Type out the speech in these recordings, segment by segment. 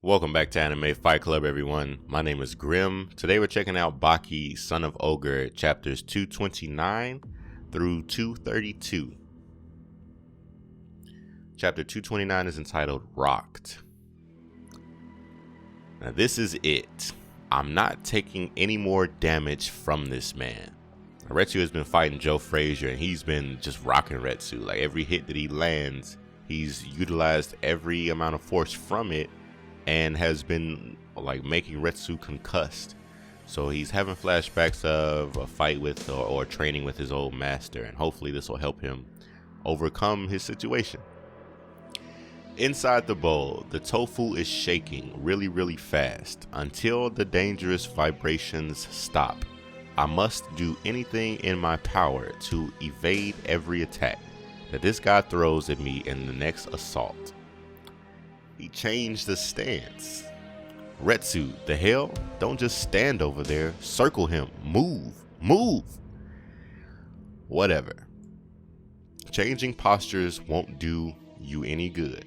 Welcome back to Anime Fight Club, everyone. My name is Grim. Today we're checking out Baki, Son of Ogre, chapters 229 through 232. Chapter 229 is entitled Rocked. Now this is it. I'm not taking any more damage from this man. Retsu has been fighting Joe Frazier and he's been just rocking Retsu. Like every hit that he lands, he's utilized every amount of force from it and has been like making Retsu concussed. So he's having flashbacks of a fight with or training with his old master, and hopefully this will help him overcome his situation. Inside the bowl, the tofu is shaking really fast until the dangerous vibrations stop. I must do anything in my power to evade every attack that this guy throws at me in the next assault. He changed the stance. Retsu, the hell? Don't just stand over there. Circle him. Move. Whatever. Changing postures won't do you any good.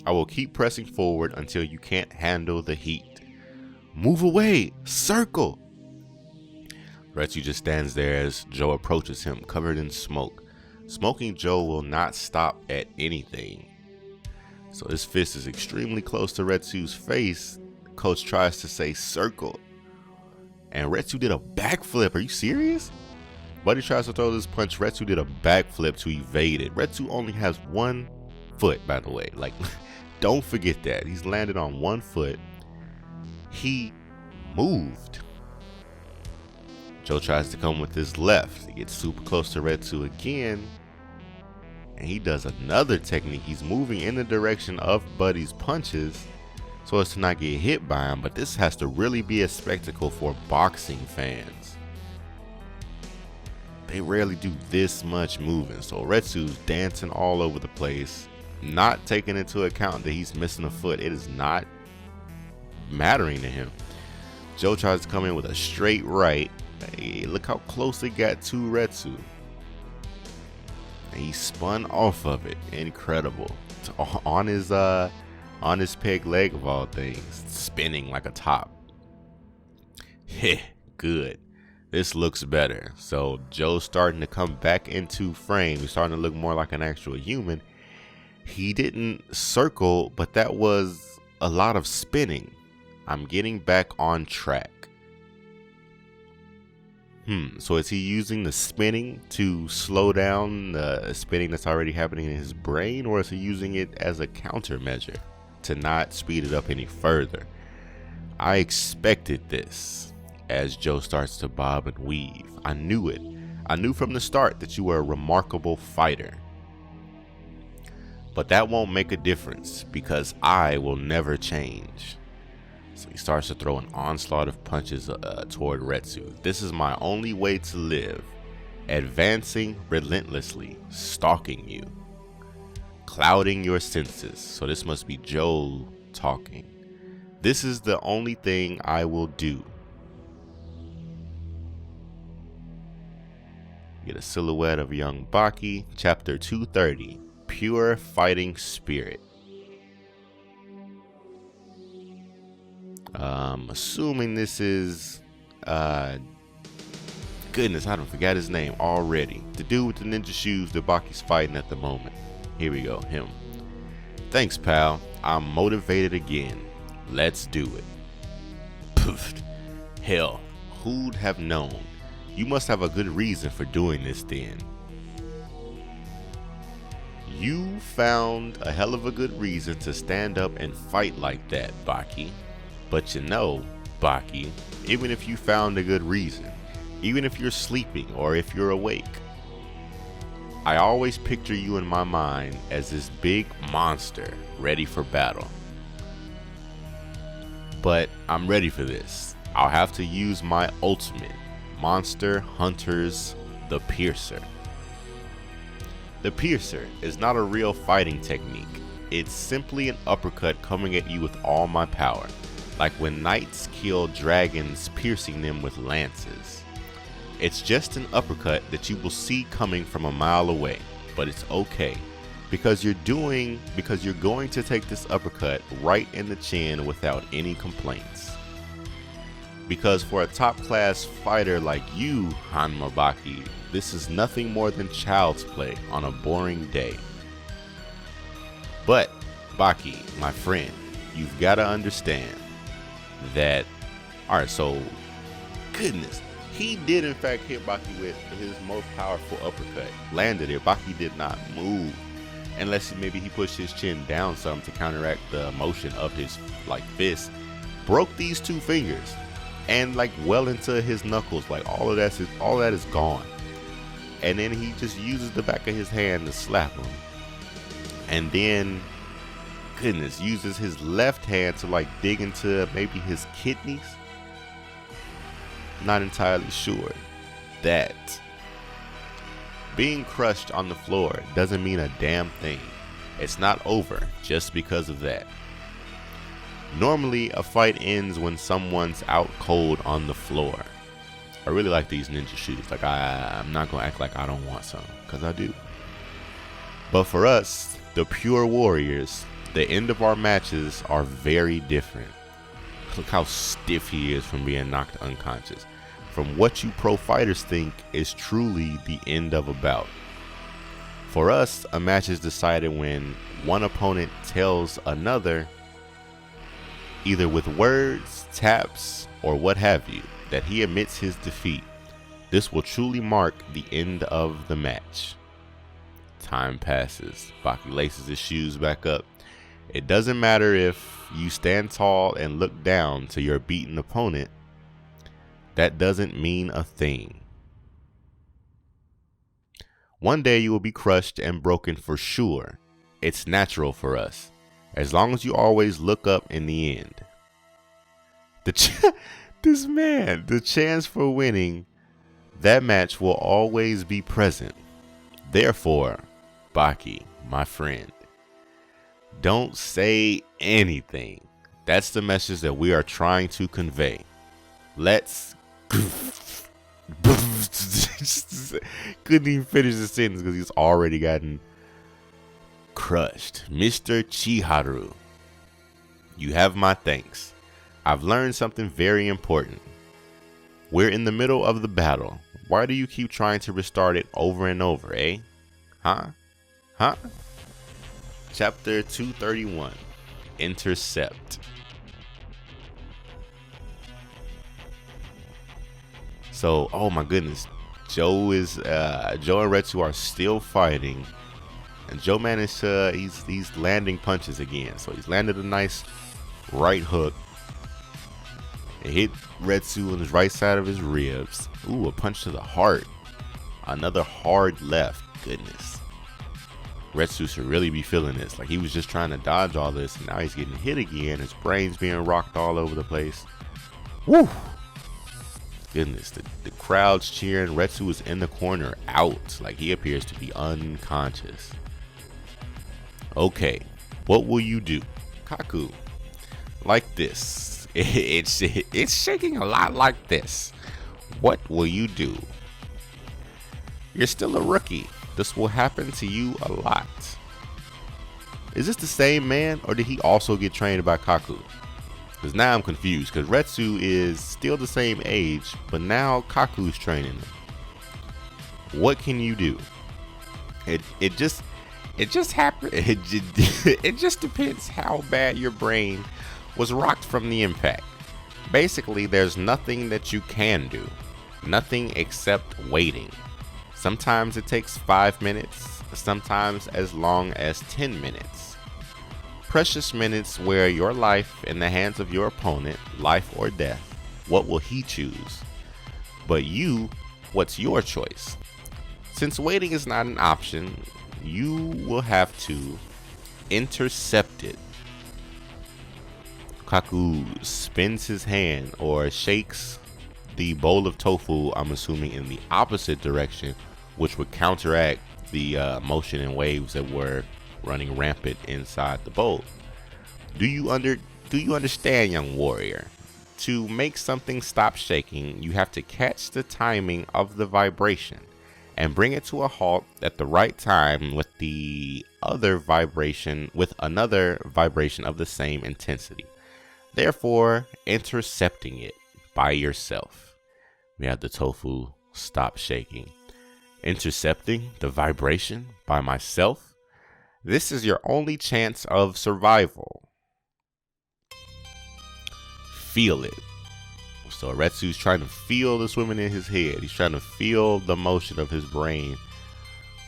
I will keep pressing forward until you can't handle the heat. Move away. Circle. Retsu just stands there as Joe approaches him, covered in smoke. Smoking Joe will not stop at anything. So his fist is extremely close to Retsu's face. Coach tries to say circle, and Retsu did a backflip. Are you serious? Buddy tries to throw this punch. Retsu did a backflip to evade it. Retsu only has one foot, by the way. Like, don't forget that. He's landed on one foot. He moved. Joe tries to come with his left. He gets super close to Retsu again. And he does another technique. He's moving in the direction of Buddy's punches so as to not get hit by him. But this has to really be a spectacle for boxing fans. They rarely do this much moving. So Retsu's dancing all over the place, not taking into account that he's missing a foot. It is not mattering to him. Joe tries to come in with a straight right. Hey, look how close it got to Retsu. And he spun off of it. Incredible. On his peg leg of all things, spinning like a top. Heh, good. This looks better. So Joe's starting to come back into frame. He's starting to look more like an actual human. He didn't circle, but that was a lot of spinning. I'm getting back on track. So is he using the spinning to slow down the spinning that's already happening in his brain, or is he using it as a countermeasure to not speed it up any further? I expected this as Joe starts to bob and weave. I knew it. I knew from the start that you were a remarkable fighter. But that won't make a difference because I will never change. So he starts to throw an onslaught of punches toward Retsu. This is my only way to live. Advancing relentlessly, stalking you, clouding your senses. So this must be Joe talking. This is the only thing I will do. Get a silhouette of young Baki. Chapter 230, Pure Fighting Spirit. Assuming this is goodness, I don't forget his name already. The dude with the ninja shoes that Baki's fighting at the moment. Here we go, him. Thanks, pal. I'm motivated again. Let's do it. Poof. Hell, who'd have known? You must have a good reason for doing this then. You found a hell of a good reason to stand up and fight like that, Baki. But you know, Baki, even if you found a good reason, even if you're sleeping or if you're awake, I always picture you in my mind as this big monster ready for battle. But I'm ready for this. I'll have to use my ultimate, Monster Hunter's the Piercer. The Piercer is not a real fighting technique. It's simply an uppercut coming at you with all my power. Like when knights kill dragons, piercing them with lances. It's just an uppercut that you will see coming from a mile away, but it's okay. because you're going to take this uppercut right in the chin without any complaints. Because for a top class fighter like you, Hanma Baki, this is nothing more than child's play on a boring day. But Baki, my friend, you've got to understand that, alright, so goodness, he did in fact hit Baki with his most powerful uppercut, landed it. Baki did not move unless maybe he pushed his chin down some to counteract the motion of his fist. Broke these two fingers and well into his knuckles, all that is gone. And then he just uses the back of his hand to slap him, and then goodness, uses his left hand to dig into maybe his kidneys. Not entirely sure. That being crushed on the floor doesn't mean a damn thing. It's not over just because of that. Normally a fight ends when someone's out cold on the floor. I really like these ninja shoes. I'm not gonna act like I don't want some, because I do. But for us, the pure warriors, the end of our matches are very different. Look how stiff he is from being knocked unconscious. From what you pro fighters think is truly the end of a bout. For us, a match is decided when one opponent tells another, either with words, taps, or what have you, that he admits his defeat. This will truly mark the end of the match. Time passes. Baki laces his shoes back up. It doesn't matter if you stand tall and look down to your beaten opponent. That doesn't mean a thing. One day you will be crushed and broken for sure. It's natural for us, as long as you always look up in the end. The chance for winning that match will always be present. Therefore, Baki, my friend, don't say anything. That's the message that we are trying to convey. Let's couldn't even finish the sentence because he's already gotten crushed. Mr. Chiharu, you have my thanks. I've learned something very important. We're in the middle of the battle. Why do you keep trying to restart it over and over, eh? Huh? Chapter 231, Intercept. So, oh my goodness, Joe and Retsu are still fighting, and Joe managed to he's landing punches again. So he's landed a nice right hook. It hit Retsu on his right side of his ribs. Ooh, a punch to the heart. Another hard left. Goodness. Retsu should really be feeling this. He was just trying to dodge all this, and now he's getting hit again. His brain's being rocked all over the place. Woo! Goodness, the crowd's cheering. Retsu is in the corner, out. He appears to be unconscious. Okay, what will you do? Kaku, like this. It's shaking a lot like this. What will you do? You're still a rookie. This will happen to you a lot. Is this the same man, or did he also get trained by Kaku? Because now I'm confused, because Retsu is still the same age, but now Kaku's training him. What can you do? It just happened. It just depends how bad your brain was rocked from the impact. Basically, there's nothing that you can do. Nothing except waiting. Sometimes it takes 5 minutes, sometimes as long as 10 minutes. Precious minutes where your life in the hands of your opponent, life or death. What will he choose? But you, what's your choice? Since waiting is not an option, you will have to intercept it. Kaku spins his hand or shakes the bowl of tofu, I'm assuming in the opposite direction, which would counteract the motion and waves that were running rampant inside the bowl. Do you understand, young warrior? To make something stop shaking, you have to catch the timing of the vibration and bring it to a halt at the right time with another vibration of the same intensity, therefore intercepting it by yourself. We have the tofu stop shaking. Intercepting the vibration by myself? This is your only chance of survival. Feel it. So Retsu's trying to feel the swimming in his head. He's trying to feel the motion of his brain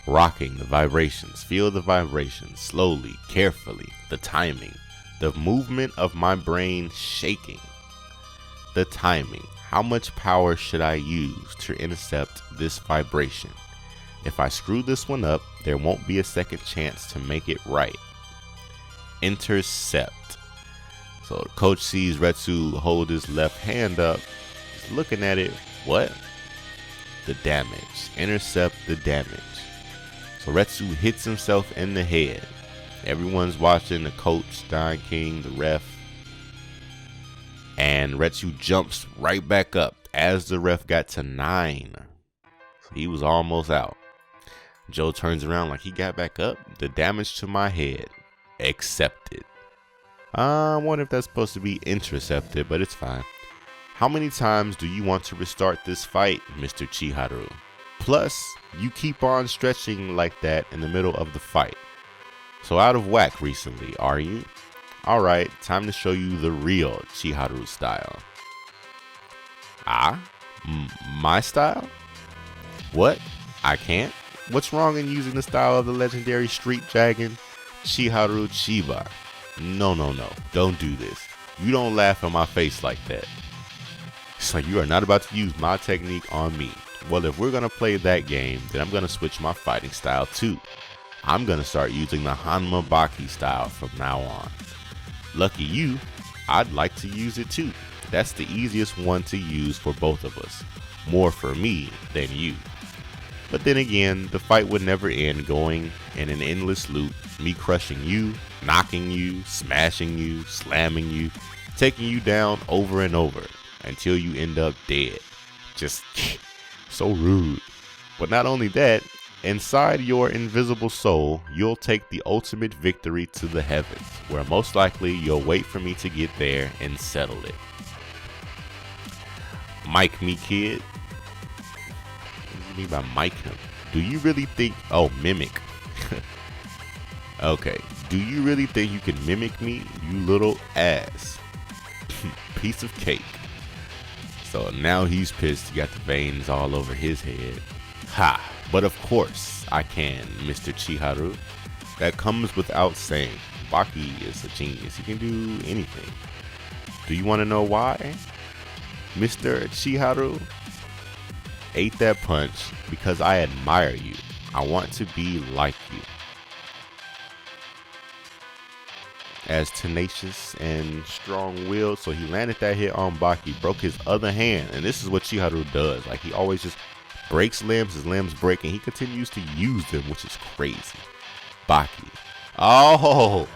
rocking, the vibrations. Feel the vibrations slowly, carefully, the timing, the movement of my brain shaking, the timing. How much power should I use to intercept this vibration? If I screw this one up, there won't be a second chance to make it right. Intercept. So coach sees Retsu hold his left hand up. He's looking at it. What? The damage. Intercept the damage. So Retsu hits himself in the head. Everyone's watching, the coach, Don King, the ref. And Retsu jumps right back up as the ref got to 9. So he was almost out. Joe turns around like he got back up. The damage to my head. Accepted. I wonder if that's supposed to be intercepted, but it's fine. How many times do you want to restart this fight, Mr. Chiharu? Plus, you keep on stretching like that in the middle of the fight. So out of whack recently, are you? Alright, time to show you the real Chiharu style. My style? What? I can't? What's wrong in using the style of the legendary street dragon, Chiharu Shiba? No, don't do this. You don't laugh in my face like that. It's like you are not about to use my technique on me. Well, if we're going to play that game, then I'm going to switch my fighting style too. I'm going to start using the Hanma Baki style from now on. Lucky you, I'd like to use it too. That's the easiest one to use for both of us. More for me than you. But then again, the fight would never end, going in an endless loop. Me crushing you, knocking you, smashing you, slamming you, taking you down over and over until you end up dead. Just so rude. But not only that, inside your invisible soul, you'll take the ultimate victory to the heavens, where most likely you'll wait for me to get there and settle it. Mic me, kid. What do you mean by mic him? Do you really think... Oh, mimic. Okay. Do you really think you can mimic me, you little ass? Piece of cake. So now he's pissed. He got the veins all over his head. Ha! But of course I can, Mr. Chiharu. That comes without saying. Baki is a genius. He can do anything. Do you want to know why? Mr. Chiharu ate that punch because I admire you. I want to be like you. As tenacious and strong-willed, so he landed that hit on Baki, broke his other hand, and this is what Chiharu does. Like, he always just breaks limbs, his limbs break, and he continues to use them, which is crazy. Baki. Oh,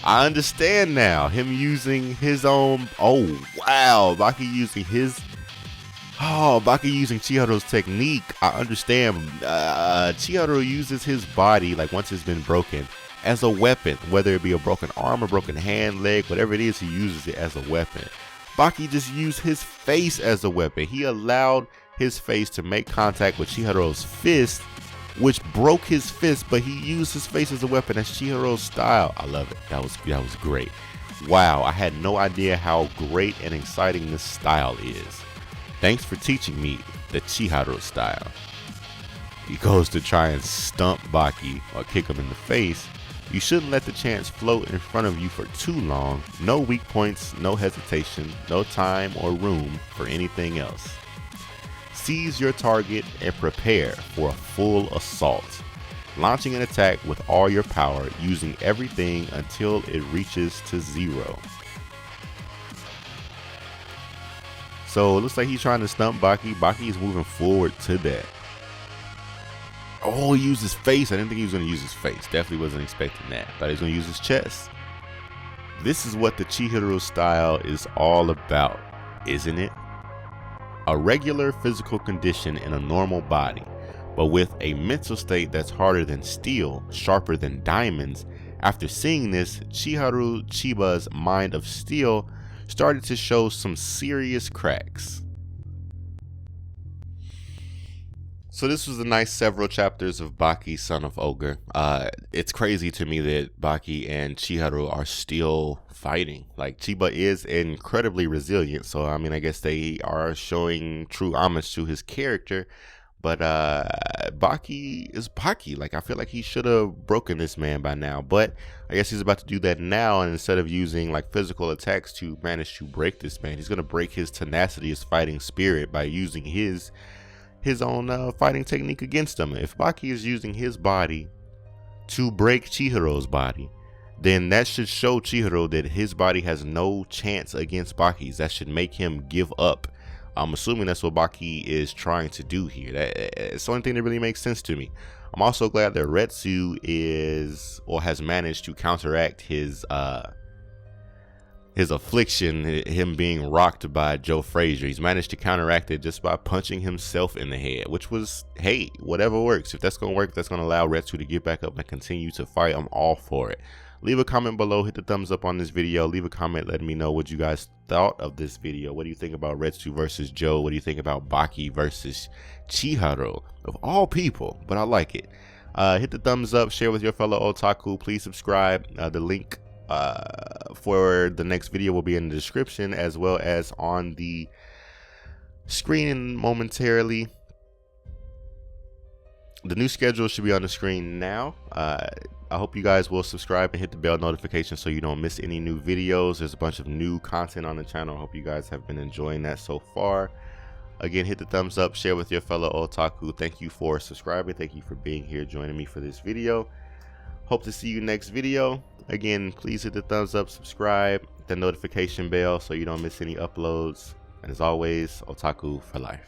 I understand now. Him using his own. Oh, wow. Baki using his. Oh, Baki using Chiharu's technique. I understand. Chiharu uses his body, like once it's been broken, as a weapon. Whether it be a broken arm, a broken hand, leg, whatever it is, he uses it as a weapon. Baki just used his face as a weapon. He allowed his face to make contact with Chiharu's fist, which broke his fist, but he used his face as a weapon. That's Chiharu's style. I love it. That was great. Wow, I had no idea how great and exciting this style is. Thanks for teaching me the Chiharu style. He goes to try and stump Baki or kick him in the face. You shouldn't let the chance float in front of you for too long. No weak points, no hesitation, no time or room for anything else. Seize your target and prepare for a full assault. Launching an attack with all your power, using everything until it reaches to 0. So it looks like he's trying to stump Baki. Baki is moving forward to that. Oh, he used his face. I didn't think he was going to use his face. Definitely wasn't expecting that. Thought he was going to use his chest. This is what the Chiharu style is all about, isn't it? A regular physical condition in a normal body. but with a mental state that's harder than steel, sharper than diamonds. After seeing this, Chiba's mind of steel started to show some serious cracks. So this was a nice several chapters of Baki, son of Ogre. It's crazy to me that Baki and Chiharu are still fighting. Like, Chiba is incredibly resilient, so I mean, I guess they are showing true homage to his character. But Baki is Baki. Like, I feel like he should have broken this man by now. But I guess he's about to do that now, and instead of using like physical attacks to manage to break this man, he's gonna break his tenacity, his fighting spirit, by using his own fighting technique against him. If Baki is using his body to break Chihiru's body, then that should show Chiharu that his body has no chance against Baki's. That should make him give up. I'm assuming that's what Baki is trying to do here. It's the only thing that really makes sense to me. I'm also glad that Retsu has managed to counteract his affliction, him being rocked by Joe Frazier. He's managed to counteract it just by punching himself in the head, which was, hey, whatever works. If that's going to work, if that's going to allow Retsu to get back up and continue to fight, I'm all for it. Leave a comment below, hit the thumbs up on this video, leave a comment letting me know what you guys thought of this video. What do you think about Retsu versus Joe? What do you think about Baki versus Chiharu? Of all people, but I like it. Hit the thumbs up, share with your fellow otaku, please subscribe. The link for the next video will be in the description, as well as on the screen momentarily. The new schedule should be on the screen now. I hope you guys will subscribe and hit the bell notification so you don't miss any new videos. There's a bunch of new content on the channel. I hope you guys have been enjoying that so far. Again, hit the thumbs up, share with your fellow otaku. Thank you for subscribing. Thank you for being here, joining me for this video. Hope to see you next video. Again, please hit the thumbs up, subscribe, the notification bell so you don't miss any uploads. And as always, otaku for life.